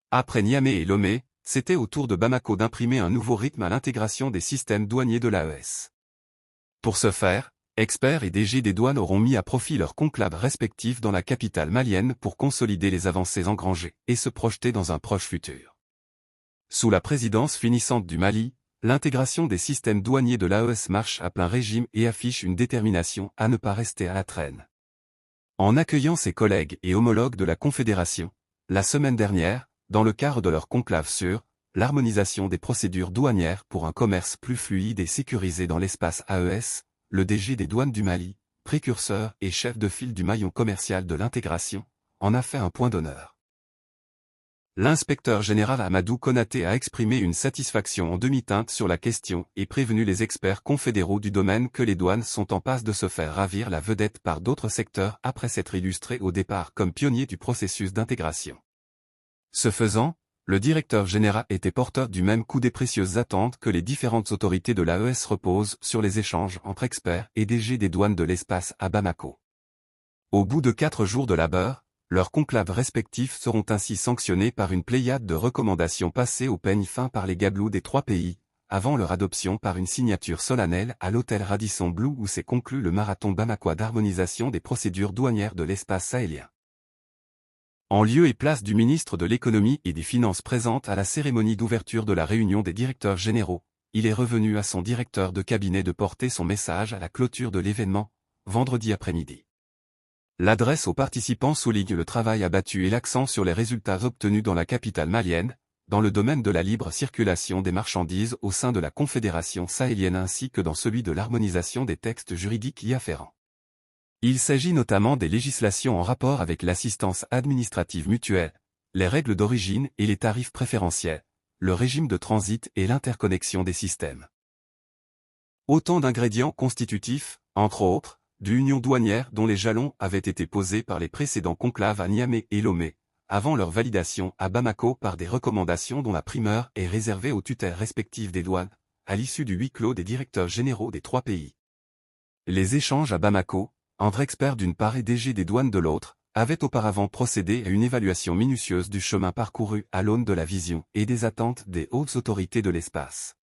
Après Niamey et Lomé, c'était au tour de Bamako d'imprimer un nouveau rythme à l'intégration des systèmes douaniers de l'AES. Pour ce faire, experts et DG des douanes auront mis à profit leurs conclaves respectifs dans la capitale malienne pour consolider les avancées engrangées et se projeter dans un proche futur. Sous la présidence finissante du Mali, l'intégration des systèmes douaniers de l'AES marche à plein régime et affiche une détermination à ne pas rester à la traîne. En accueillant ses collègues et homologues de la Confédération, la semaine dernière, dans le cadre de leur conclave sur l'harmonisation des procédures douanières pour un commerce plus fluide et sécurisé dans l'espace AES, le DG des douanes du Mali, précurseur et chef de file du maillon commercial de l'intégration, en a fait un point d'honneur. L'inspecteur général Amadou Konaté a exprimé une satisfaction en demi-teinte sur la question et prévenu les experts confédéraux du domaine que les douanes sont en passe de se faire ravir la vedette par d'autres secteurs après s'être illustrés au départ comme pionniers du processus d'intégration. Ce faisant, le directeur général était porteur du même coup des précieuses attentes que les différentes autorités de l'AES reposent sur les échanges entre experts et DG des douanes de l'espace à Bamako. Au bout de 4 jours de labeur, leurs conclaves respectifs seront ainsi sanctionnés par une pléiade de recommandations passées au peigne fin par les gabelous des 3 pays, avant leur adoption par une signature solennelle à l'hôtel Radisson Blu où s'est conclu le marathon bamakois d'harmonisation des procédures douanières de l'espace sahélien. En lieu et place du ministre de l'Économie et des Finances présente à la cérémonie d'ouverture de la réunion des directeurs généraux, il est revenu à son directeur de cabinet de porter son message à la clôture de l'événement, vendredi après-midi. L'adresse aux participants souligne le travail abattu et l'accent sur les résultats obtenus dans la capitale malienne, dans le domaine de la libre circulation des marchandises au sein de la Confédération sahélienne ainsi que dans celui de l'harmonisation des textes juridiques y afférents. Il s'agit notamment des législations en rapport avec l'assistance administrative mutuelle, les règles d'origine et les tarifs préférentiels, le régime de transit et l'interconnexion des systèmes. Autant d'ingrédients constitutifs, entre autres, d'une union douanière dont les jalons avaient été posés par les précédents conclaves à Niamey et Lomé, avant leur validation à Bamako par des recommandations dont la primeur est réservée aux tutelles respectives des douanes, à l'issue du huis clos des directeurs généraux des 3 pays. Les échanges à Bamako, entre experts d'une part et DG des douanes de l'autre, avaient auparavant procédé à une évaluation minutieuse du chemin parcouru à l'aune de la vision et des attentes des hautes autorités de l'espace.